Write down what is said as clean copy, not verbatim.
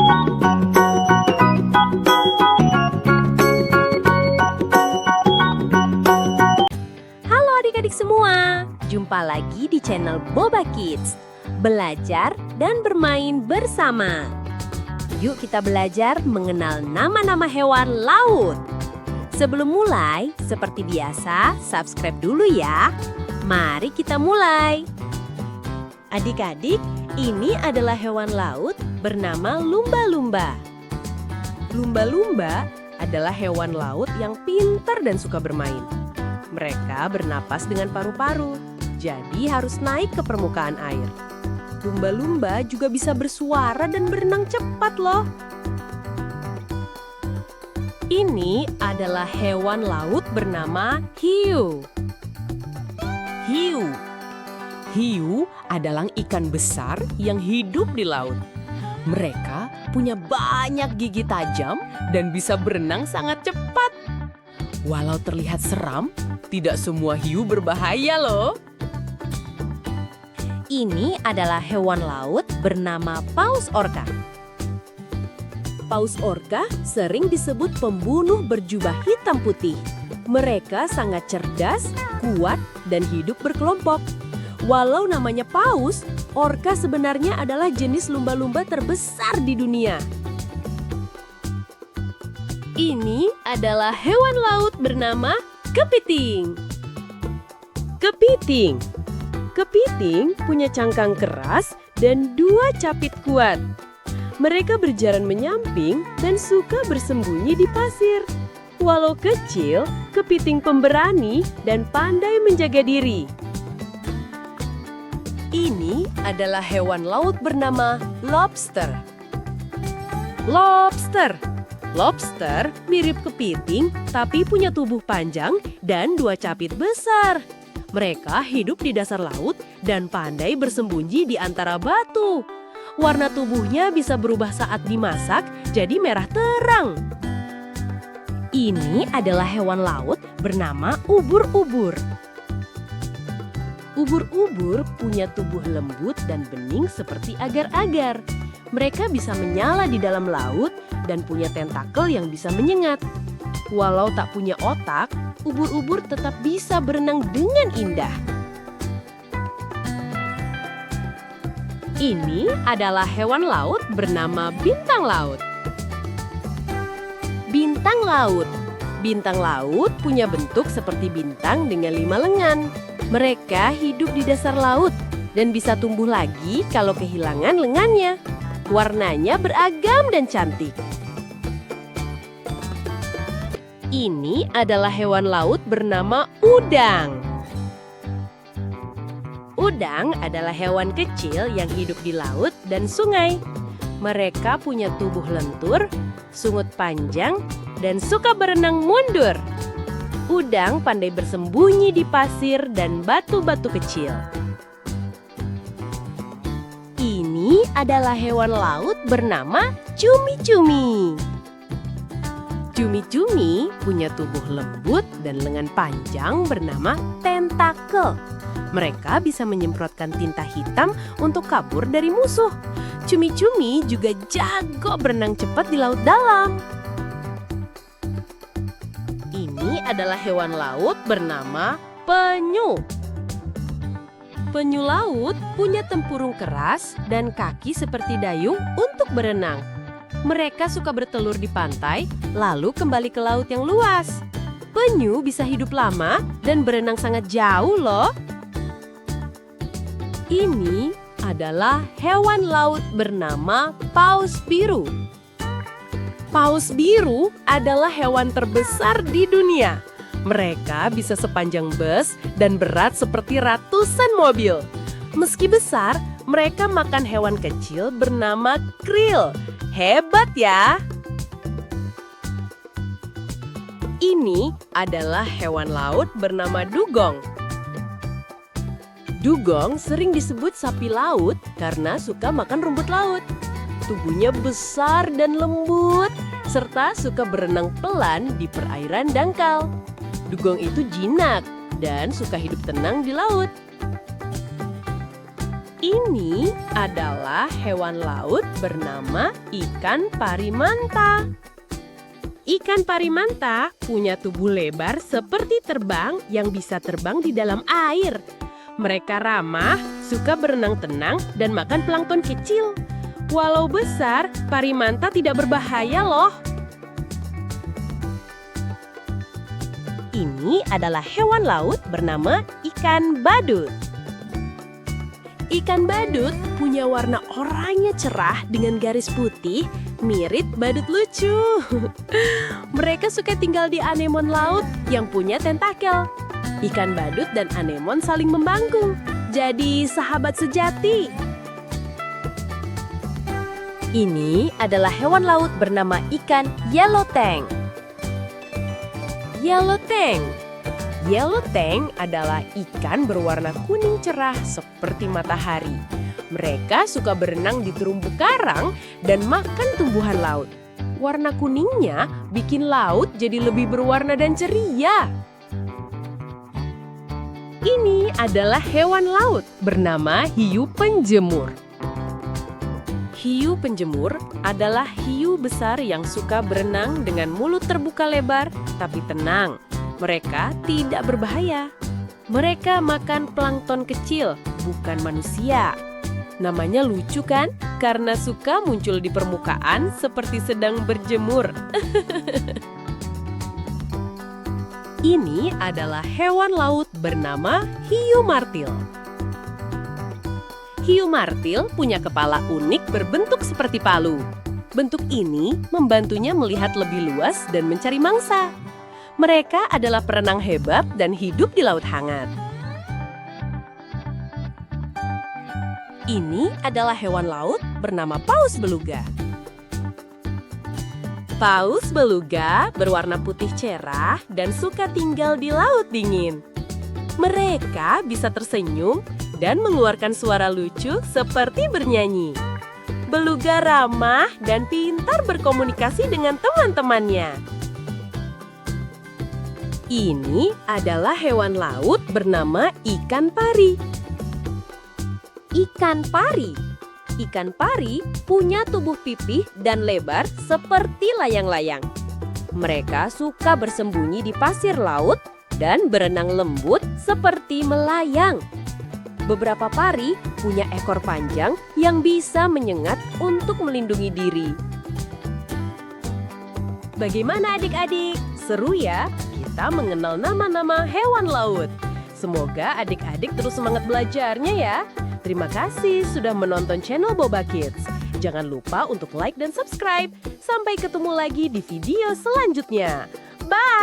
Halo adik-adik semua, jumpa lagi di channel Boba Kids. Belajar dan bermain bersama. Yuk kita belajar mengenal nama-nama hewan laut. Sebelum mulai, seperti biasa, subscribe dulu ya. Mari kita mulai. Adik-adik, ini adalah hewan laut bernama lumba-lumba. Lumba-lumba adalah hewan laut yang pintar dan suka bermain. Mereka bernapas dengan paru-paru, jadi harus naik ke permukaan air. Lumba-lumba juga bisa bersuara dan berenang cepat loh. Ini adalah hewan laut bernama hiu. Hiu adalah ikan besar yang hidup di laut. Mereka punya banyak gigi tajam dan bisa berenang sangat cepat. Walau terlihat seram, tidak semua hiu berbahaya loh. Ini adalah hewan laut bernama paus orca. Paus orca sering disebut pembunuh berjubah hitam putih. Mereka sangat cerdas, kuat, dan hidup berkelompok. Walau namanya paus, orca sebenarnya adalah jenis lumba-lumba terbesar di dunia. Ini adalah hewan laut bernama kepiting. Kepiting punya cangkang keras dan 2 capit kuat. Mereka berjalan menyamping dan suka bersembunyi di pasir. Walau kecil, kepiting pemberani dan pandai menjaga diri. Ini adalah hewan laut bernama lobster. Lobster mirip kepiting tapi punya tubuh panjang dan 2 capit besar. Mereka hidup di dasar laut dan pandai bersembunyi di antara batu. Warna tubuhnya bisa berubah saat dimasak jadi merah terang. Ini adalah hewan laut bernama ubur-ubur. Ubur-ubur punya tubuh lembut dan bening seperti agar-agar. Mereka bisa menyala di dalam laut dan punya tentakel yang bisa menyengat. Walau tak punya otak, ubur-ubur tetap bisa berenang dengan indah. Ini adalah hewan laut bernama bintang laut. Bintang laut punya bentuk seperti bintang dengan 5 lengan. Mereka hidup di dasar laut dan bisa tumbuh lagi kalau kehilangan lengannya. Warnanya beragam dan cantik. Ini adalah hewan laut bernama udang. Udang adalah hewan kecil yang hidup di laut dan sungai. Mereka punya tubuh lentur, sungut panjang, dan suka berenang mundur. Udang pandai bersembunyi di pasir dan batu-batu kecil. Ini adalah hewan laut bernama cumi-cumi. Cumi-cumi punya tubuh lembut dan lengan panjang bernama tentakel. Mereka bisa menyemprotkan tinta hitam untuk kabur dari musuh. Cumi-cumi juga jago berenang cepat di laut dalam. Ini adalah hewan laut bernama penyu. Penyu laut punya tempurung keras dan kaki seperti dayung untuk berenang. Mereka suka bertelur di pantai, lalu kembali ke laut yang luas. Penyu bisa hidup lama dan berenang sangat jauh loh. Ini adalah hewan laut bernama paus biru. Paus biru adalah hewan terbesar di dunia. Mereka bisa sepanjang bus dan berat seperti ratusan mobil. Meski besar, mereka makan hewan kecil bernama krill. Hebat ya! Ini adalah hewan laut bernama dugong. Dugong sering disebut sapi laut karena suka makan rumput laut. Tubuhnya besar dan lembut, serta suka berenang pelan di perairan dangkal. Dugong itu jinak dan suka hidup tenang di laut. Ini adalah hewan laut bernama ikan parimanta. Ikan parimanta punya tubuh lebar seperti terbang yang bisa terbang di dalam air. Mereka ramah, suka berenang tenang, dan makan plankton kecil. Walau besar, parimanta tidak berbahaya loh. Ini adalah hewan laut bernama ikan badut. Ikan badut punya warna oranye cerah dengan garis putih, mirip badut lucu. Mereka suka tinggal di anemon laut yang punya tentakel. Ikan badut dan anemon saling membangkung, jadi sahabat sejati. Ini adalah hewan laut bernama ikan yellow tang. Yellow tang. Yellow tang adalah ikan berwarna kuning cerah seperti matahari. Mereka suka berenang di terumbu karang dan makan tumbuhan laut. Warna kuningnya bikin laut jadi lebih berwarna dan ceria. Ini adalah hewan laut bernama hiu penjemur. Hiu penjemur adalah hiu besar yang suka berenang dengan mulut terbuka lebar tapi tenang. Mereka tidak berbahaya. Mereka makan plankton kecil, bukan manusia. Namanya lucu kan? Karena suka muncul di permukaan seperti sedang berjemur. Ini adalah hewan laut bernama hiu martil. Hiu martil punya kepala unik berbentuk seperti palu. Bentuk ini membantunya melihat lebih luas dan mencari mangsa. Mereka adalah perenang hebat dan hidup di laut hangat. Ini adalah hewan laut bernama paus beluga. Paus beluga berwarna putih cerah dan suka tinggal di laut dingin. Mereka bisa tersenyum dan mengeluarkan suara lucu seperti bernyanyi. Beluga ramah dan pintar berkomunikasi dengan teman-temannya. Ini adalah hewan laut bernama ikan pari. Ikan pari. Ikan pari punya tubuh pipih dan lebar seperti layang-layang. Mereka suka bersembunyi di pasir laut dan berenang lembut seperti melayang. Beberapa pari punya ekor panjang yang bisa menyengat untuk melindungi diri. Bagaimana adik-adik? Seru ya? Kita mengenal nama-nama hewan laut. Semoga adik-adik terus semangat belajarnya ya. Terima kasih sudah menonton channel Boba Kids. Jangan lupa untuk like dan subscribe. Sampai ketemu lagi di video selanjutnya. Bye!